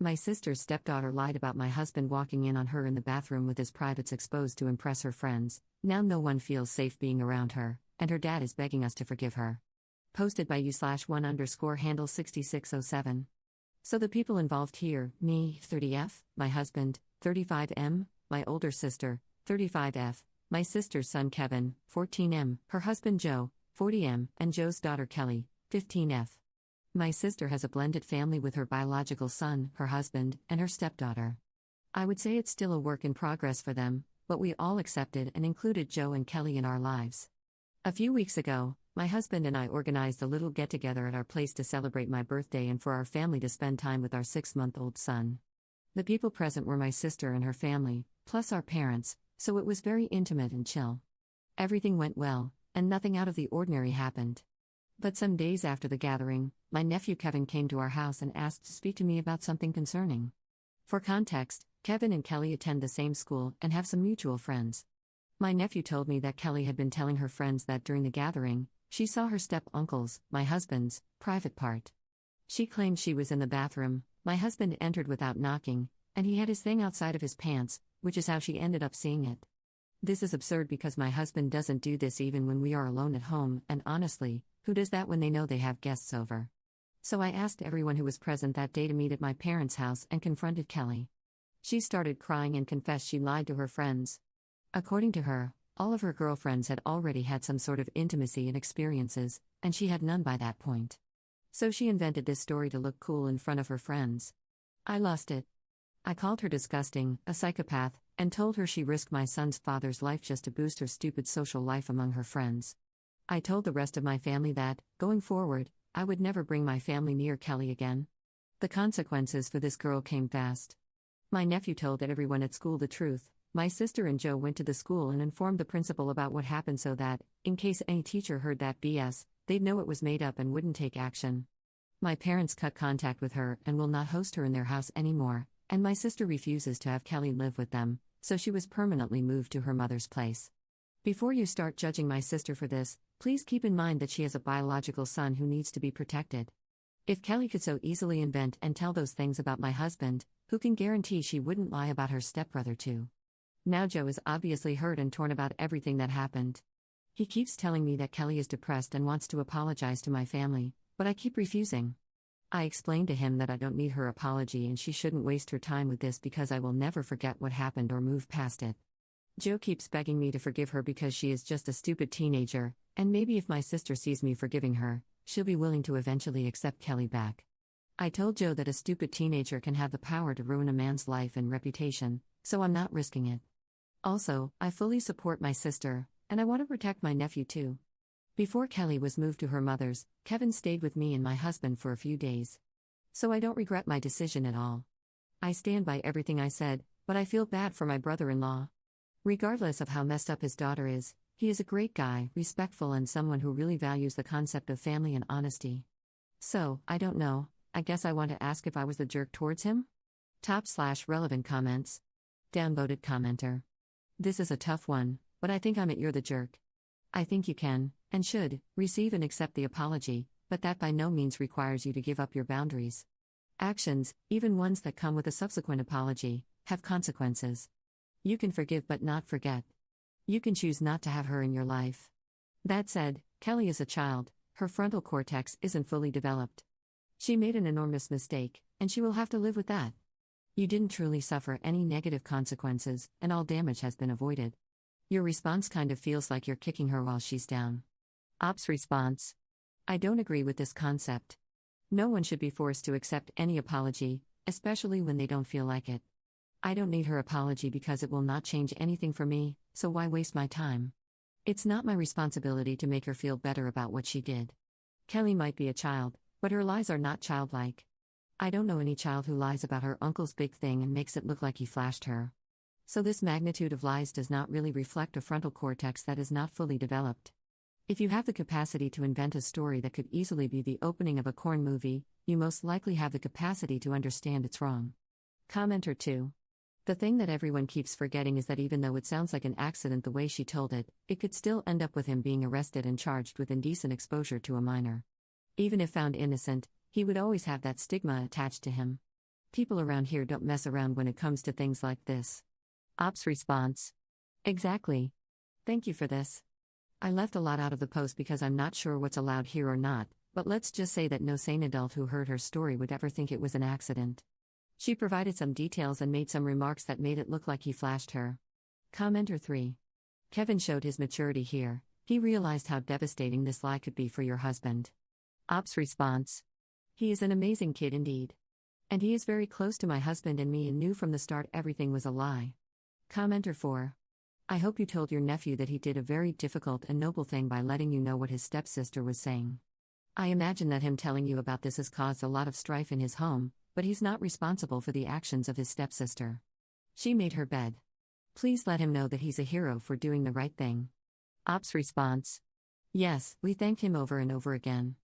My sister's stepdaughter lied about my husband walking in on her in the bathroom with his privates exposed to impress her friends. Now no one feels safe being around her, and her dad is begging us to forgive her. Posted by u/1_handle 6607. So the people involved here, me, 30F, my husband, 35M, my older sister, 35F, my sister's son Kevin, 14M, her husband Joe, 40M, and Joe's daughter Kelly, 15F. My sister has a blended family with her biological son, her husband, and her stepdaughter. I would say it's still a work in progress for them, but we all accepted and included Joe and Kelly in our lives. A few weeks ago, my husband and I organized a little get-together at our place to celebrate my birthday and for our family to spend time with our 6-month-old son. The people present were my sister and her family, plus our parents, so it was very intimate and chill. Everything went well, and nothing out of the ordinary happened. But some days after the gathering, my nephew Kevin came to our house and asked to speak to me about something concerning. For context, Kevin and Kelly attend the same school and have some mutual friends. My nephew told me that Kelly had been telling her friends that during the gathering, she saw her step-uncle's, my husband's, private part. She claimed she was in the bathroom, my husband entered without knocking, and he had his thing outside of his pants, which is how she ended up seeing it. This is absurd because my husband doesn't do this even when we are alone at home, and honestly, who does that when they know they have guests over? So I asked everyone who was present that day to meet at my parents' house and confronted Kelly. She started crying and confessed she lied to her friends. According to her, all of her girlfriends had already had some sort of intimacy and experiences, and she had none by that point. So she invented this story to look cool in front of her friends. I lost it. I called her disgusting, a psychopath, and told her she risked my son's father's life just to boost her stupid social life among her friends. I told the rest of my family that, going forward, I would never bring my family near Kelly again. The consequences for this girl came fast. My nephew told everyone at school the truth. My sister and Joe went to the school and informed the principal about what happened so that, in case any teacher heard that BS, they'd know it was made up and wouldn't take action. My parents cut contact with her and will not host her in their house anymore, and my sister refuses to have Kelly live with them, so she was permanently moved to her mother's place. Before you start judging my sister for this, please keep in mind that she has a biological son who needs to be protected. If Kelly could so easily invent and tell those things about my husband, who can guarantee she wouldn't lie about her stepbrother too? Now Joe is obviously hurt and torn about everything that happened. He keeps telling me that Kelly is depressed and wants to apologize to my family, but I keep refusing. I explained to him that I don't need her apology and she shouldn't waste her time with this because I will never forget what happened or move past it. Joe keeps begging me to forgive her because she is just a stupid teenager, and maybe if my sister sees me forgiving her, she'll be willing to eventually accept Kelly back. I told Joe that a stupid teenager can have the power to ruin a man's life and reputation, so I'm not risking it. Also, I fully support my sister, and I want to protect my nephew too. Before Kelly was moved to her mother's, Kevin stayed with me and my husband for a few days. So I don't regret my decision at all. I stand by everything I said, but I feel bad for my brother-in-law. Regardless of how messed up his daughter is, he is a great guy, respectful and someone who really values the concept of family and honesty. So, I don't know, I guess I want to ask if I was the jerk towards him? /relevant comments. Downvoted commenter. This is a tough one, but I think I'm at you're the jerk. I think you can, and should, receive and accept the apology, but that by no means requires you to give up your boundaries. Actions, even ones that come with a subsequent apology, have consequences. You can forgive but not forget. You can choose not to have her in your life. That said, Kelly is a child, her frontal cortex isn't fully developed. She made an enormous mistake, and she will have to live with that. You didn't truly suffer any negative consequences, and all damage has been avoided. Your response kind of feels like you're kicking her while she's down. Ops response. I don't agree with this concept. No one should be forced to accept any apology, especially when they don't feel like it. I don't need her apology because it will not change anything for me, so why waste my time? It's not my responsibility to make her feel better about what she did. Kelly might be a child, but her lies are not childlike. I don't know any child who lies about her uncle's big thing and makes it look like he flashed her. So this magnitude of lies does not really reflect a frontal cortex that is not fully developed. If you have the capacity to invent a story that could easily be the opening of a corn movie, you most likely have the capacity to understand it's wrong. Commenter 2. The thing that everyone keeps forgetting is that even though it sounds like an accident the way she told it, it could still end up with him being arrested and charged with indecent exposure to a minor. Even if found innocent, he would always have that stigma attached to him. People around here don't mess around when it comes to things like this. Ops response. Exactly. Thank you for this. I left a lot out of the post because I'm not sure what's allowed here or not, but let's just say that no sane adult who heard her story would ever think it was an accident. She provided some details and made some remarks that made it look like he flashed her. Commenter 3. Kevin showed his maturity here. He realized how devastating this lie could be for your husband. Ops response. He is an amazing kid indeed. And he is very close to my husband and me and knew from the start everything was a lie. Commenter 4. I hope you told your nephew that he did a very difficult and noble thing by letting you know what his stepsister was saying. I imagine that him telling you about this has caused a lot of strife in his home, but he's not responsible for the actions of his stepsister. She made her bed. Please let him know that he's a hero for doing the right thing. Ops response. Yes, we thanked him over and over again.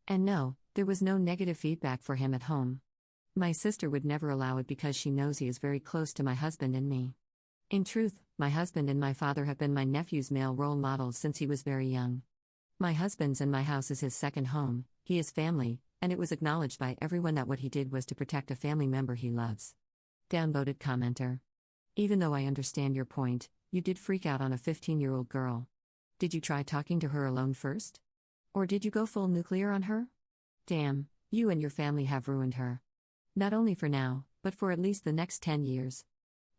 And no, there was no negative feedback for him at home. My sister would never allow it because she knows he is very close to my husband and me. In truth, my husband and my father have been my nephew's male role models since he was very young. My husband's and my house is his second home, he is family, and it was acknowledged by everyone that what he did was to protect a family member he loves. Downvoted commenter. Even though I understand your point, you did freak out on a 15-year-old girl. Did you try talking to her alone first? Or did you go full nuclear on her? Damn, you and your family have ruined her. Not only for now, but for at least the next 10 years.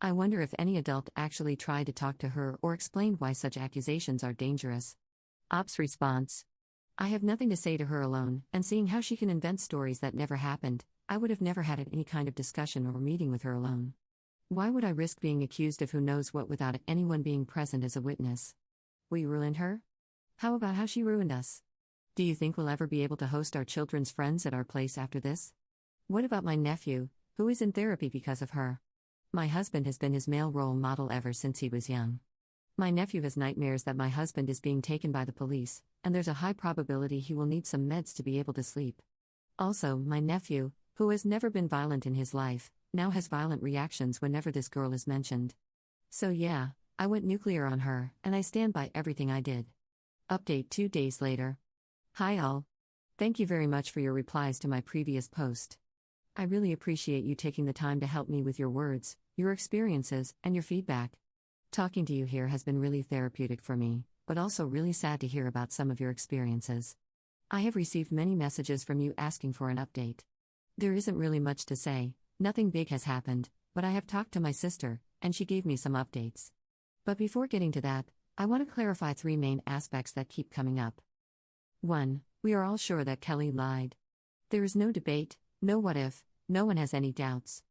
I wonder if any adult actually tried to talk to her or explained why such accusations are dangerous. Ops response. I have nothing to say to her alone, and seeing how she can invent stories that never happened, I would have never had any kind of discussion or meeting with her alone. Why would I risk being accused of who knows what without anyone being present as a witness? We ruined her? How about how she ruined us? Do you think we'll ever be able to host our children's friends at our place after this? What about my nephew, who is in therapy because of her? My husband has been his male role model ever since he was young. My nephew has nightmares that my husband is being taken by the police, and there's a high probability he will need some meds to be able to sleep. Also, my nephew, who has never been violent in his life, now has violent reactions whenever this girl is mentioned. So yeah, I went nuclear on her, and I stand by everything I did. Update 2 days later. Hi all. Thank you very much for your replies to my previous post. I really appreciate you taking the time to help me with your words, your experiences, and your feedback. Talking to you here has been really therapeutic for me, but also really sad to hear about some of your experiences. I have received many messages from you asking for an update. There isn't really much to say, nothing big has happened, but I have talked to my sister, and she gave me some updates. But before getting to that, I want to clarify 3 main aspects that keep coming up. 1. We are all sure that Kelly lied. There is no debate, no what if, no one has any doubts.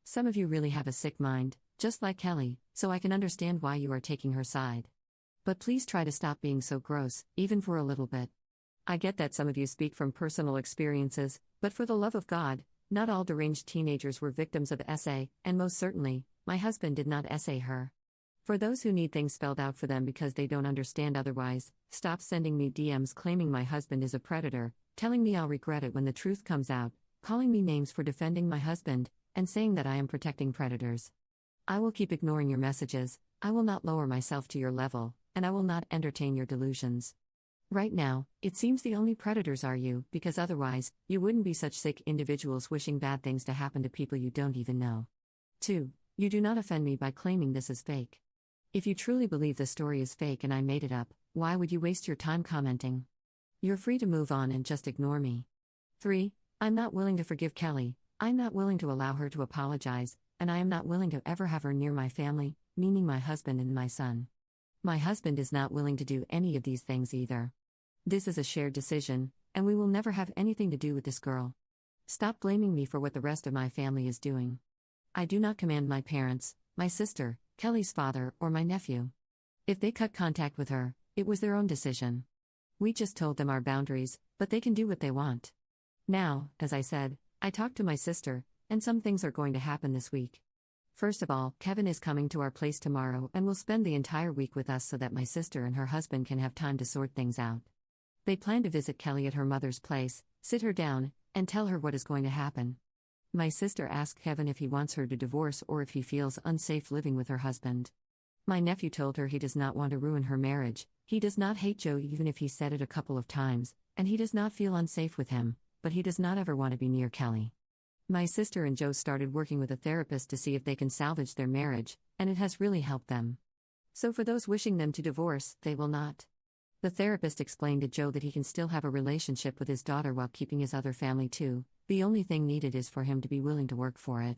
Some of you really have a sick mind, just like Kelly, so I can understand why you are taking her side. But please try to stop being so gross, even for a little bit. I get that some of you speak from personal experiences, but for the love of God, not all deranged teenagers were victims of SA, and most certainly, my husband did not SA her. For those who need things spelled out for them because they don't understand otherwise, stop sending me DMs claiming my husband is a predator, telling me I'll regret it when the truth comes out, calling me names for defending my husband, and saying that I am protecting predators. I will keep ignoring your messages, I will not lower myself to your level, and I will not entertain your delusions. Right now, it seems the only predators are you, because otherwise, you wouldn't be such sick individuals wishing bad things to happen to people you don't even know. 2. You do not offend me by claiming this is fake. If you truly believe the story is fake and I made it up, why would you waste your time commenting? You're free to move on and just ignore me. 3. I'm not willing to forgive Kelly, I'm not willing to allow her to apologize, and I am not willing to ever have her near my family, meaning my husband and my son. My husband is not willing to do any of these things either. This is a shared decision, and we will never have anything to do with this girl. Stop blaming me for what the rest of my family is doing. I do not command my parents, my sister, Kelly's father, or my nephew. If they cut contact with her, it was their own decision. We just told them our boundaries, but they can do what they want. Now, as I said, I talked to my sister, and some things are going to happen this week. First of all, Kevin is coming to our place tomorrow and will spend the entire week with us so that my sister and her husband can have time to sort things out. They plan to visit Kelly at her mother's place, sit her down, and tell her what is going to happen. My sister asked Kevin if he wants her to divorce or if he feels unsafe living with her husband. My nephew told her he does not want to ruin her marriage, he does not hate Joe even if he said it a couple of times, and he does not feel unsafe with him, but he does not ever want to be near Kelly. My sister and Joe started working with a therapist to see if they can salvage their marriage, and it has really helped them. So for those wishing them to divorce, they will not. The therapist explained to Joe that he can still have a relationship with his daughter while keeping his other family too. The only thing needed is for him to be willing to work for it.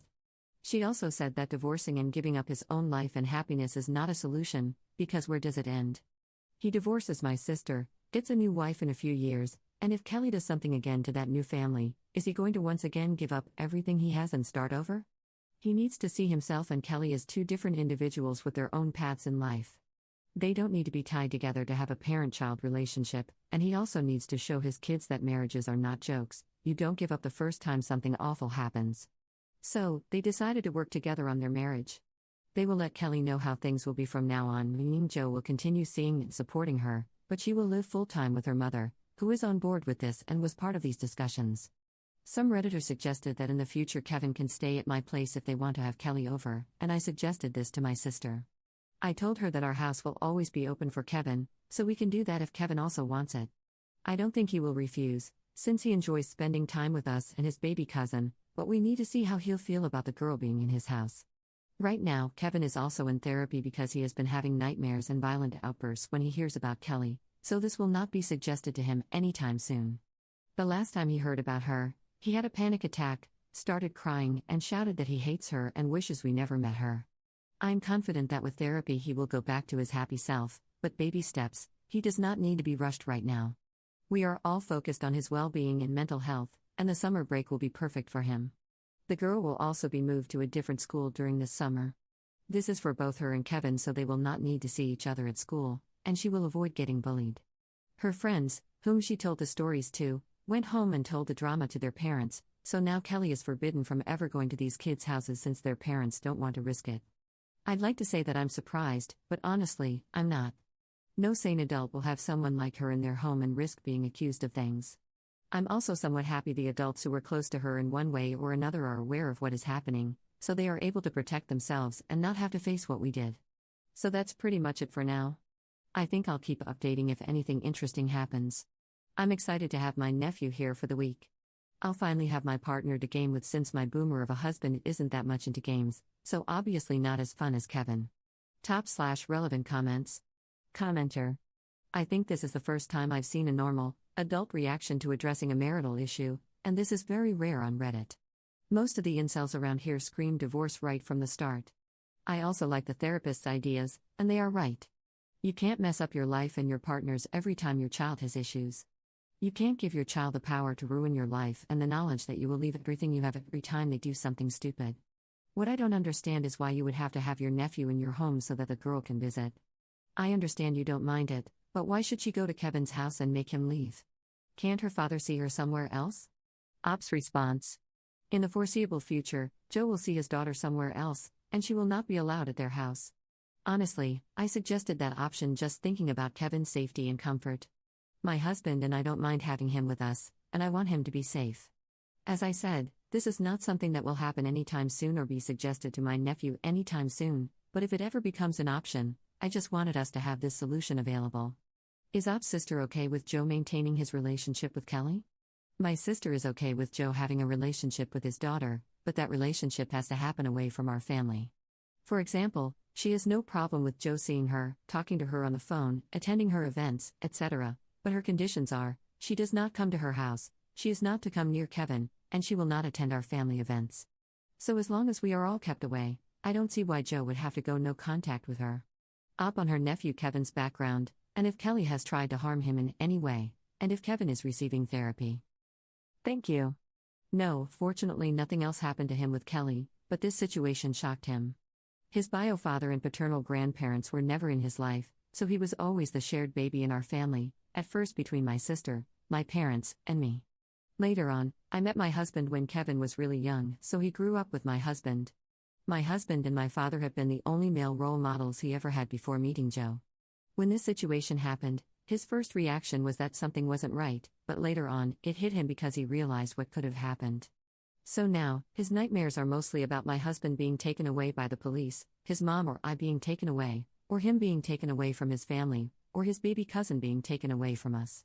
She also said that divorcing and giving up his own life and happiness is not a solution, because where does it end? He divorces my sister, gets a new wife in a few years, and if Kelly does something again to that new family, is he going to once again give up everything he has and start over? He needs to see himself and Kelly as two different individuals with their own paths in life. They don't need to be tied together to have a parent-child relationship, and he also needs to show his kids that marriages are not jokes. You don't give up the first time something awful happens. So, they decided to work together on their marriage. They will let Kelly know how things will be from now on, meaning Joe will continue seeing and supporting her, but she will live full-time with her mother, who is on board with this and was part of these discussions. Some Redditors suggested that in the future Kevin can stay at my place if they want to have Kelly over, and I suggested this to my sister. I told her that our house will always be open for Kevin, so we can do that if Kevin also wants it. I don't think he will refuse, since he enjoys spending time with us and his baby cousin, but we need to see how he'll feel about the girl being in his house. Right now, Kevin is also in therapy because he has been having nightmares and violent outbursts when he hears about Kelly, so this will not be suggested to him anytime soon. The last time he heard about her, he had a panic attack, started crying, and shouted that he hates her and wishes we never met her. I'm confident that with therapy he will go back to his happy self, but baby steps, he does not need to be rushed right now. We are all focused on his well-being and mental health, and the summer break will be perfect for him. The girl will also be moved to a different school during this summer. This is for both her and Kevin, so they will not need to see each other at school, and she will avoid getting bullied. Her friends, whom she told the stories to, went home and told the drama to their parents, so now Kelly is forbidden from ever going to these kids' houses since their parents don't want to risk it. I'd like to say that I'm surprised, but honestly, I'm not. No sane adult will have someone like her in their home and risk being accused of things. I'm also somewhat happy the adults who were close to her in one way or another are aware of what is happening, so they are able to protect themselves and not have to face what we did. So that's pretty much it for now. I think I'll keep updating if anything interesting happens. I'm excited to have my nephew here for the week. I'll finally have my partner to game with since my boomer of a husband isn't that much into games, so obviously not as fun as Kevin. /relevant comments. Commenter. I think this is the first time I've seen a normal, adult reaction to addressing a marital issue, and this is very rare on Reddit. Most of the incels around here scream divorce right from the start. I also like the therapist's ideas, and they are right. You can't mess up your life and your partner's every time your child has issues. You can't give your child the power to ruin your life and the knowledge that you will leave everything you have every time they do something stupid. What I don't understand is why you would have to have your nephew in your home so that the girl can visit. I understand you don't mind it, but why should she go to Kevin's house and make him leave? Can't her father see her somewhere else? Ops response. In the foreseeable future, Joe will see his daughter somewhere else, and she will not be allowed at their house. Honestly, I suggested that option just thinking about Kevin's safety and comfort. My husband and I don't mind having him with us, and I want him to be safe. As I said, this is not something that will happen anytime soon or be suggested to my nephew anytime soon, but if it ever becomes an option, I just wanted us to have this solution available. Is Op's sister okay with Joe maintaining his relationship with Kelly? My sister is okay with Joe having a relationship with his daughter, but that relationship has to happen away from our family. For example, she has no problem with Joe seeing her, talking to her on the phone, attending her events, etc., but her conditions are, she does not come to her house, she is not to come near Kevin, and she will not attend our family events. So as long as we are all kept away, I don't see why Joe would have to go no contact with her. Op on her nephew Kevin's background, and if Kelly has tried to harm him in any way, and if Kevin is receiving therapy. Thank you. No, fortunately nothing else happened to him with Kelly, but this situation shocked him. His bio father and paternal grandparents were never in his life, so he was always the shared baby in our family, at first between my sister, my parents, and me. Later on, I met my husband when Kevin was really young, so he grew up with my husband. My husband and my father have been the only male role models he ever had before meeting Joe. When this situation happened, his first reaction was that something wasn't right, but later on, it hit him because he realized what could have happened. So now, his nightmares are mostly about my husband being taken away by the police, his mom or I being taken away, or him being taken away from his family, or his baby cousin being taken away from us.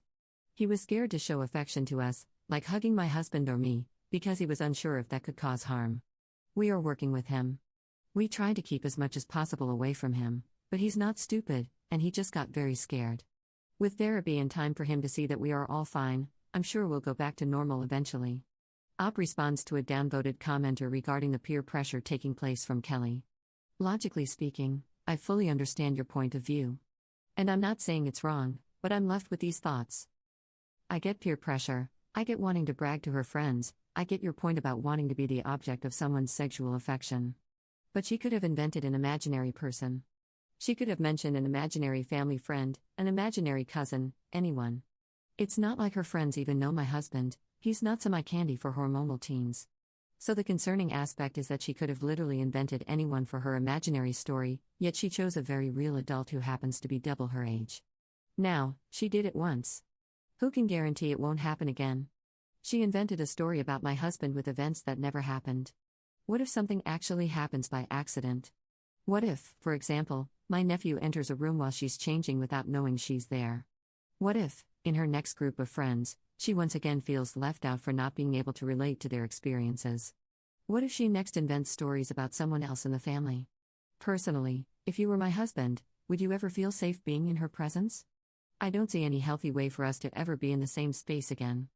He was scared to show affection to us, like hugging my husband or me, because he was unsure if that could cause harm. We are working with him. We tried to keep as much as possible away from him, but he's not stupid, and he just got very scared. With therapy and time for him to see that we are all fine, I'm sure we'll go back to normal eventually. Op responds to a downvoted commenter regarding the peer pressure taking place from Kelly. Logically speaking, I fully understand your point of view. And I'm not saying it's wrong, but I'm left with these thoughts. I get peer pressure, I get wanting to brag to her friends, I get your point about wanting to be the object of someone's sexual affection. But she could have invented an imaginary person. She could have mentioned an imaginary family friend, an imaginary cousin, anyone. It's not like her friends even know my husband, he's not some eye candy for hormonal teens. So the concerning aspect is that she could have literally invented anyone for her imaginary story, yet she chose a very real adult who happens to be double her age. Now, she did it once. Who can guarantee it won't happen again? She invented a story about my husband with events that never happened. What if something actually happens by accident? What if, for example, my nephew enters a room while she's changing without knowing she's there? What if, in her next group of friends, she once again feels left out for not being able to relate to their experiences? What if she next invents stories about someone else in the family? Personally, if you were my husband, would you ever feel safe being in her presence? I don't see any healthy way for us to ever be in the same space again.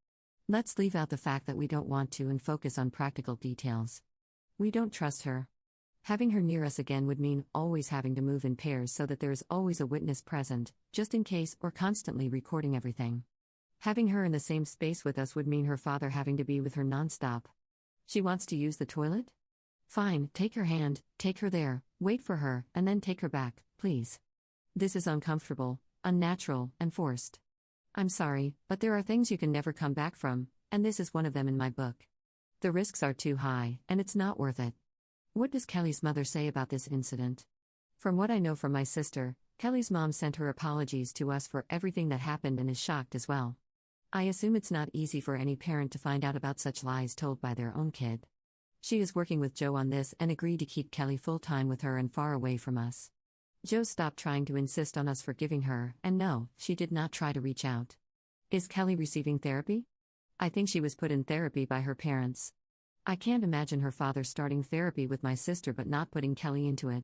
Let's leave out the fact that we don't want to and focus on practical details. We don't trust her. Having her near us again would mean always having to move in pairs so that there is always a witness present, just in case, or constantly recording everything. Having her in the same space with us would mean her father having to be with her nonstop. She wants to use the toilet? Fine, take her hand, take her there, wait for her, and then take her back, please. This is uncomfortable, unnatural, and forced. I'm sorry, but there are things you can never come back from, and this is one of them in my book. The risks are too high, and it's not worth it. What does Kelly's mother say about this incident? From what I know from my sister, Kelly's mom sent her apologies to us for everything that happened and is shocked as well. I assume it's not easy for any parent to find out about such lies told by their own kid. She is working with Joe on this and agreed to keep Kelly full-time with her and far away from us. Joe stopped trying to insist on us forgiving her, and no, she did not try to reach out. Is Kelly receiving therapy? I think she was put in therapy by her parents. I can't imagine her father starting therapy with my sister but not putting Kelly into it.